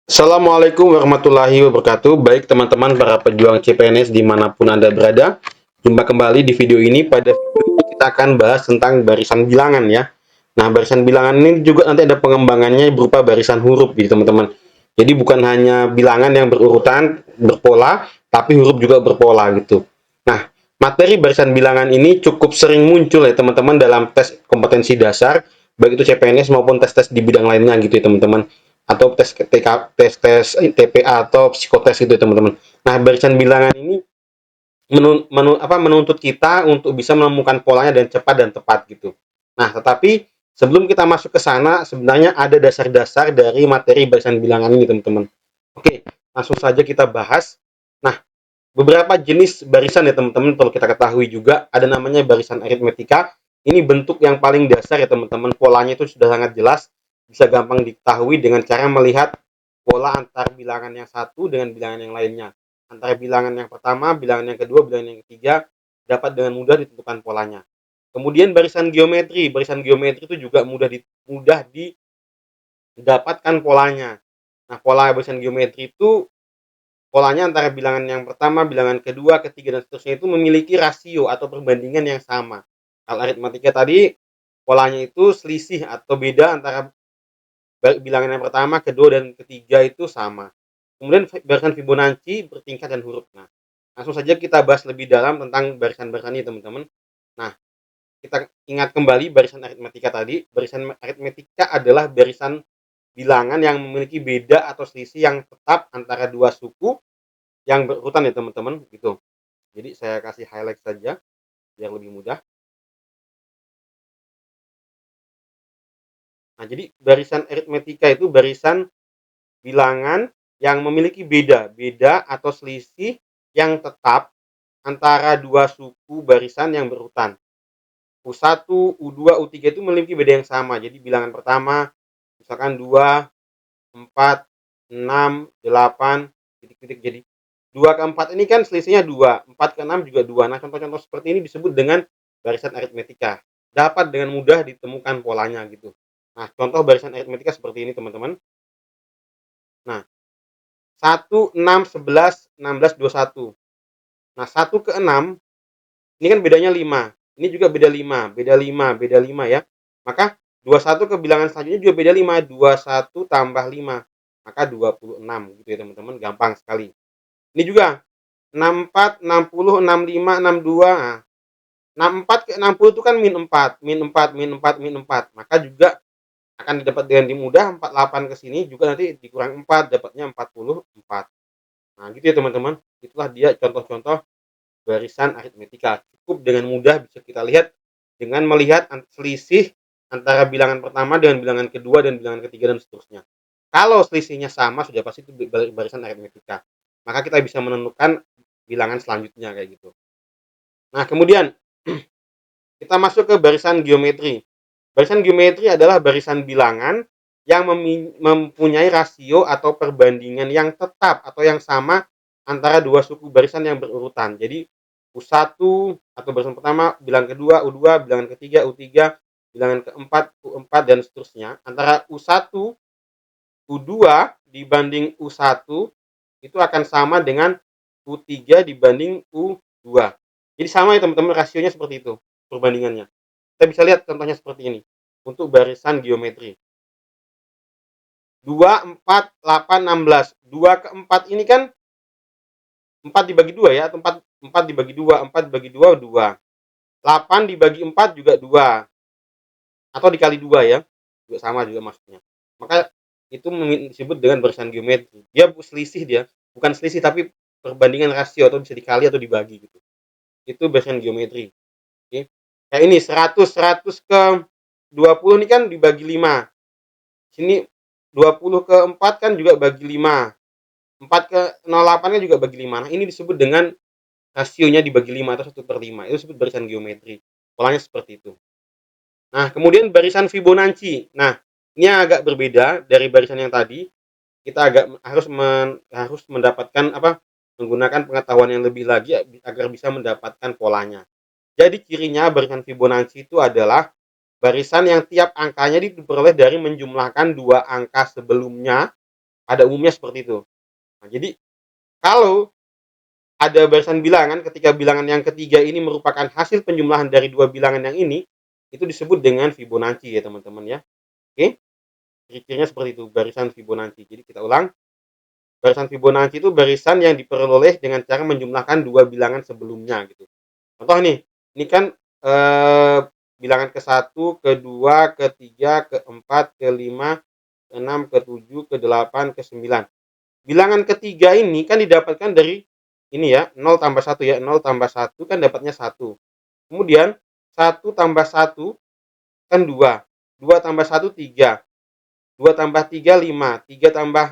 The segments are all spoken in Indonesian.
Assalamualaikum warahmatullahi wabarakatuh. Baik teman-teman para pejuang CPNS dimanapun Anda berada. Jumpa kembali di video ini. Pada video ini kita akan bahas tentang barisan bilangan ya. Nah, barisan bilangan ini juga nanti ada pengembangannya berupa barisan huruf gitu teman-teman. Jadi bukan hanya bilangan yang berurutan, berpola, tapi huruf juga berpola gitu. Nah, materi barisan bilangan ini cukup sering muncul ya teman-teman dalam tes kompetensi dasar, baik itu CPNS maupun tes-tes di bidang lainnya gitu ya teman-teman, atau tes TK, tes TPA atau psikotes itu teman-teman. Nah, barisan bilangan ini menuntut kita untuk bisa menemukan polanya dan cepat dan tepat gitu. Nah, tetapi sebelum kita masuk ke sana, sebenarnya ada dasar-dasar dari materi barisan bilangan ini teman-teman. Oke, langsung saja kita bahas. Nah, beberapa jenis barisan ya teman-teman perlu kita ketahui juga. Ada namanya barisan aritmetika. Ini bentuk yang paling dasar ya teman-teman. Polanya itu sudah sangat jelas, bisa gampang diketahui dengan cara melihat pola antar bilangan yang satu dengan bilangan yang lainnya. Antara bilangan yang pertama, bilangan yang kedua, bilangan yang ketiga dapat dengan mudah ditentukan polanya. Kemudian barisan geometri. Barisan geometri itu juga mudah didapatkan polanya. Nah, pola barisan geometri itu polanya antara bilangan yang pertama, bilangan kedua, ketiga, dan seterusnya itu memiliki rasio atau perbandingan yang sama. Kalau aritmatika tadi, polanya itu selisih atau beda antara bilangan yang pertama, kedua, dan ketiga itu sama. Kemudian barisan Fibonacci bertingkat dan huruf. Nah, langsung saja kita bahas lebih dalam tentang barisan-barisan ini teman-teman. Nah, kita ingat kembali barisan aritmatika tadi. Barisan aritmatika adalah barisan bilangan yang memiliki beda atau selisih yang tetap antara dua suku yang berurutan ya teman-teman gitu. Jadi saya kasih highlight saja biar lebih mudah. Nah, jadi barisan aritmetika itu barisan bilangan yang memiliki beda atau selisih yang tetap antara dua suku barisan yang berurutan. U1, U2, U3 itu memiliki beda yang sama. Jadi bilangan pertama misalkan 2, 4, 6, 8, titik-titik. Jadi 2 ke 4 ini kan selisihnya 2, 4 ke 6 juga 2. Nah, contoh-contoh seperti ini disebut dengan barisan aritmetika. Dapat dengan mudah ditemukan polanya gitu. Nah, contoh barisan aritmetika seperti ini teman-teman. Nah, 1, 6, 11, 16, 21. Nah, 1 ke 6 ini kan bedanya 5. Ini juga beda 5, beda 5 ya. Maka 21 ke bilangan selanjutnya juga beda 5, 21 tambah 5. Maka 26 gitu ya teman-teman, gampang sekali. Ini juga 64, 60, 65, 62. Nah, 64 ke 60 itu kan min 4, min 4, min 4, min 4. Maka juga akan didapat dengan mudah 48 ke sini juga nanti dikurang 4 dapatnya 44. Nah, gitu ya teman-teman. Itulah dia contoh-contoh barisan aritmetika. Cukup dengan mudah bisa kita lihat dengan melihat selisih antara bilangan pertama dengan bilangan kedua dan bilangan ketiga dan seterusnya. Kalau selisihnya sama sudah pasti itu barisan aritmetika. Maka kita bisa menentukan bilangan selanjutnya kayak gitu. Nah, kemudian kita masuk ke barisan geometri. Barisan geometri adalah barisan bilangan yang mempunyai rasio atau perbandingan yang tetap atau yang sama antara dua suku barisan yang berurutan. Jadi U1 atau barisan pertama, bilangan kedua U2, bilangan ketiga U3, bilangan keempat U4 dan seterusnya. Antara U1, U2 dibanding U1 itu akan sama dengan U3 dibanding U2. Jadi sama ya teman-teman, rasionya seperti itu perbandingannya. Kita bisa lihat contohnya seperti ini untuk barisan geometri. 2, 4, 8, 16. 2 ke 4 ini kan 4 dibagi 2 ya, atau 4, 4 dibagi 2, 4 dibagi 2, 2. 8 dibagi 4 juga 2. Atau dikali 2 ya, juga sama juga maksudnya. Maka itu disebut dengan barisan geometri. Dia selisih dia, bukan selisih tapi perbandingan rasio atau bisa dikali atau dibagi gitu. Itu barisan geometri. Oke. Kayak ini 100 ke 20 ini kan dibagi 5. Sini 20 ke 4 kan juga bagi 5. 4 ke 08 kan juga bagi 5. Nah, ini disebut dengan rasionya dibagi 5 atau 1/5. Itu disebut barisan geometri. Polanya seperti itu. Nah, kemudian barisan Fibonacci. Nah, ini agak berbeda dari barisan yang tadi. Kita harus mendapatkan menggunakan pengetahuan yang lebih lagi agar bisa mendapatkan polanya. Jadi cirinya barisan Fibonacci itu adalah barisan yang tiap angkanya diperoleh dari menjumlahkan dua angka sebelumnya Pada umumnya seperti itu. Nah, jadi kalau ada barisan bilangan ketika bilangan yang ketiga ini merupakan hasil penjumlahan dari dua bilangan yang ini, itu disebut dengan Fibonacci ya teman-teman ya. Oke, ciri-cirinya seperti itu, barisan Fibonacci. Jadi kita ulang, barisan Fibonacci itu barisan yang diperoleh dengan cara menjumlahkan dua bilangan sebelumnya gitu. Contoh nih, ini kan bilangan ke-1, ke-2, ke-3, ke-4, ke-5, ke-6, ke-7, ke-8, ke-9. Bilangan ketiga ini kan didapatkan dari ini ya, 0 tambah 1 ya, 0 tambah 1 kan dapatnya 1. Kemudian 1 tambah 1 kan 2. 2 tambah 1 3. 2 tambah 3 5. 3 tambah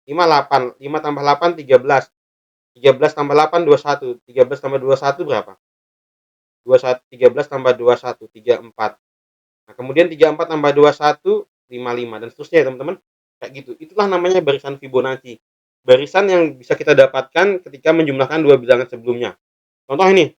5 8. 5 tambah 8 13. 13 tambah 8 21. 13 tambah 21 berapa? 21. 13 tambah 21 34. Nah, kemudian 34 tambah 21 55 dan seterusnya ya teman-teman. Kayak gitu. Itulah namanya barisan Fibonacci. Barisan yang bisa kita dapatkan ketika menjumlahkan dua bilangan sebelumnya. Contoh ini,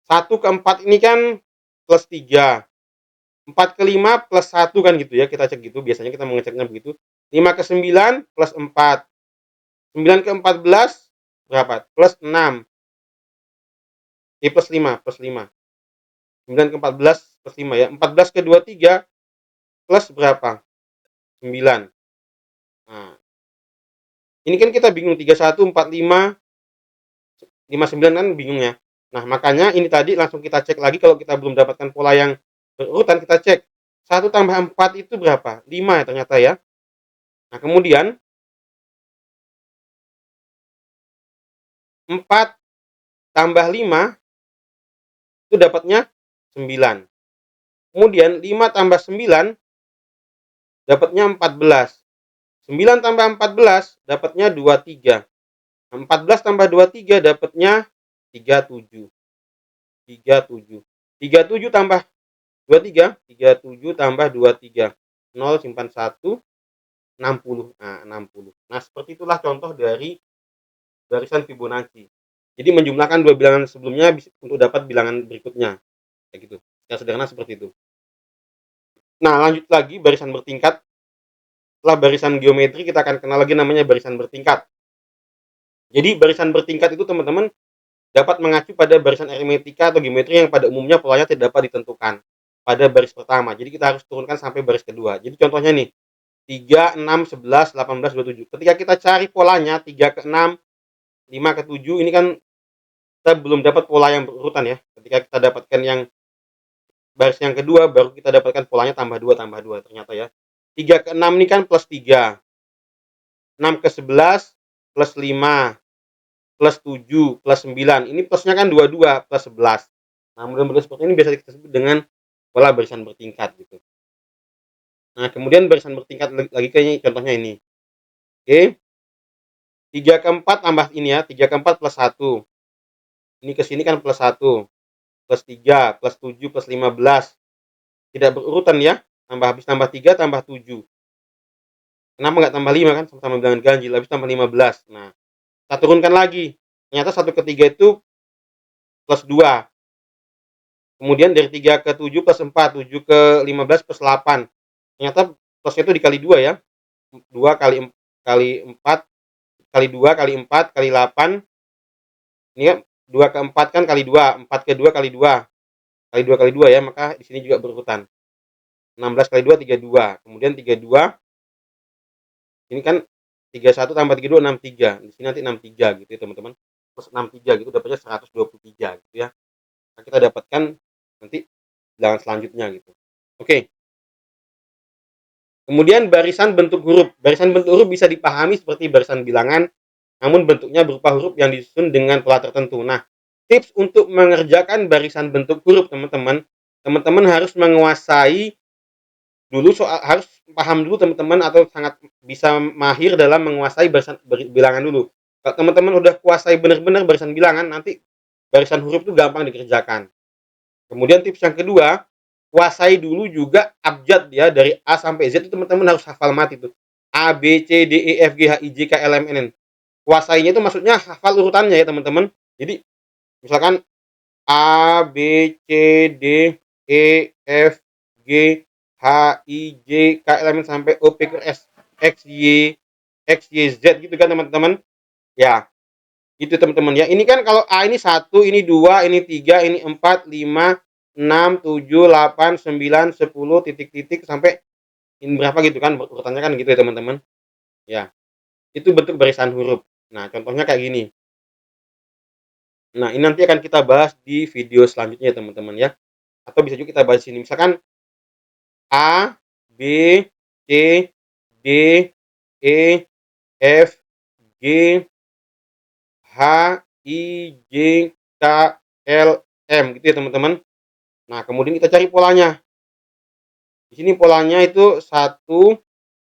1 ke 4 ini kan plus 3. 4 ke 5 plus 1 kan gitu ya, kita cek gitu, biasanya kita mengeceknya begitu. 5 ke 9 plus 4. 9 ke 14 berapa? Plus 6. Plus 5, plus 5. 9 ke 14 plus 5 ya. 14 ke 23 plus berapa? 9. Nah, ini kan kita bingung 31, 45, 59 kan bingung ya. Nah, makanya ini tadi langsung kita cek lagi kalau kita belum dapatkan pola yang berurutan, kita cek 1 tambah 4 itu berapa? 5 ya ternyata ya. Nah, kemudian 4 tambah 5 itu dapatnya 9. Kemudian 5 tambah 9 dapatnya 14. 9 tambah 14 dapatnya 23. 14 tambah 23 dapatnya 37. 37. 37 tambah 23, 37 tambah 23. 0 simpan 1, 60. Nah, 60. Nah, seperti itulah contoh dari barisan Fibonacci. Jadi menjumlahkan dua bilangan sebelumnya untuk dapat bilangan berikutnya. Kayak gitu. Secara sederhana seperti itu. Nah, lanjut lagi barisan bertingkat. Setelah barisan geometri, kita akan kenal lagi namanya barisan bertingkat. Jadi barisan bertingkat itu teman-teman dapat mengacu pada barisan aritmetika atau geometri yang pada umumnya polanya tidak dapat ditentukan pada baris pertama. Jadi kita harus turunkan sampai baris kedua. Jadi contohnya nih, 3, 6, 11, 18, 27. Ketika kita cari polanya 3 ke 6, 5 ke 7, ini kan kita belum dapat pola yang berurutan ya. Ketika kita dapatkan yang baris yang kedua, baru kita dapatkan polanya tambah 2, tambah 2 ternyata ya. 3 ke 6 ini kan plus 3. 6 ke 11 plus 5 plus 7 plus 9. Ini plusnya kan 22 plus 11. Nah, model-model seperti ini biasa kita sebut dengan pola barisan bertingkat gitu. Nah, kemudian barisan bertingkat lagi kayaknya contohnya ini. Oke. 3 ke 4 tambah ini ya, 3 ke 4 plus 1. Ini ke sini kan plus 1, plus 3, plus 7, plus 15. Tidak berurutan ya. Tambah 3 tambah 7. Kenapa nggak tambah 5 kan sama-sama bilangan ganjil, habis tambah 15. Nah, kita turunkan lagi. Ternyata 1 ke 3 itu plus 2. Kemudian dari 3 ke 7 plus 4, 7 ke 15 plus 8. Ternyata plusnya itu dikali 2 ya. 2 kali 4 kali 2 kali 4 kali 8. Ini ya 2 ke 4 kan kali 2, 4 ke 2 kali 2. Kali 2 kali 2 ya, maka di sini juga berurutan. 16 kali 2 32. Kemudian 32 ini kan 31 tambah 32 63. Di sini nanti 63 gitu ya, teman-teman. Plus 63 gitu dapatnya 123 gitu ya. Nah, kita dapatkan nanti bilangan selanjutnya gitu. Oke. Kemudian barisan bentuk huruf. Barisan bentuk huruf bisa dipahami seperti barisan bilangan, namun bentuknya berupa huruf yang disusun dengan pola tertentu. Nah, tips untuk mengerjakan barisan bentuk huruf, teman-teman harus menguasai dulu harus paham dulu teman-teman atau sangat bisa mahir dalam menguasai barisan bilangan dulu. Kalau teman-teman udah kuasai benar-benar barisan bilangan, nanti barisan huruf itu gampang dikerjakan. Kemudian tips yang kedua, kuasai dulu juga abjad ya, dari A sampai Z itu teman-teman harus hafal mati tuh. A, B, C, D, E, F, G, H, I, J, K, L, M, N. Kuasainya itu maksudnya hafal urutannya ya teman-teman. Jadi misalkan A, B, C, D, E, F, G, H, I, J, K, L, M, N sampai O, P, Q, R, S, X, Y, X, Y, Z gitu kan teman-teman. Ya, gitu teman-teman ya. Ini kan kalau A ini 1, ini 2, ini 3, ini 4, 5, 6, 7, 8, 9, 10, titik-titik sampai ini berapa gitu kan, urutannya kan gitu ya teman-teman. Ya, itu bentuk barisan huruf. Nah, contohnya kayak gini. Nah, ini nanti akan kita bahas di video selanjutnya ya teman-teman ya. Atau bisa juga kita bahas di sini. Misalkan A, B, C, D, E, F, G, H, I, J, K, L, M gitu ya teman-teman. Nah, kemudian kita cari polanya. Di sini polanya itu 1,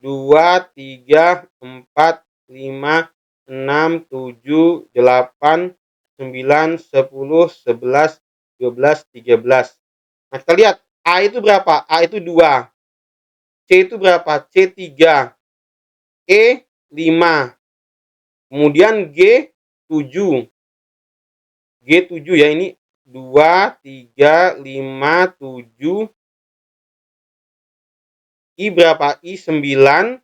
2, 3, 4, 5, 6, 7, 8, 9, 10, 11, 12, 13. Nah, kita lihat A itu berapa? A itu 2. C itu berapa? C 3. E 5. Kemudian G 7. G 7 ya, ini 2, 3, 5, 7. I berapa? I 9.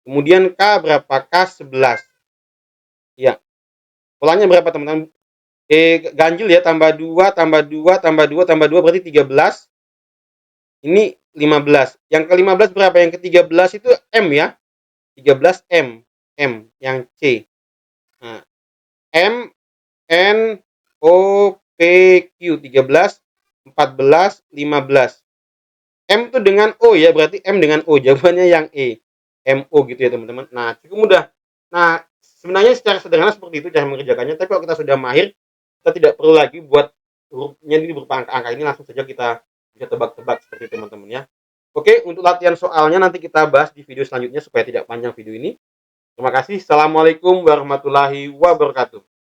Kemudian K berapa? K 11. Ya. Polanya berapa teman-teman? Ganjil ya, tambah 2, tambah 2, tambah 2, tambah 2 berarti 13. Ini 15. Yang ke-15 berapa? Yang ke-13 itu M ya. 13 M. M yang C. Nah, M N O P Q 13, 14, 15. M itu dengan O ya, berarti M dengan O. Jawabannya yang E. MO gitu ya teman-teman. Nah, cukup mudah. Nah, sebenarnya secara sederhana seperti itu cara mengerjakannya. Tapi kalau kita sudah mahir, kita tidak perlu lagi buat hurufnya ini berupa angka-angka, ini langsung saja kita bisa tebak-tebak seperti teman-teman ya. Oke, untuk latihan soalnya nanti kita bahas di video selanjutnya supaya tidak panjang video ini. Terima kasih. Assalamualaikum warahmatullahi wabarakatuh.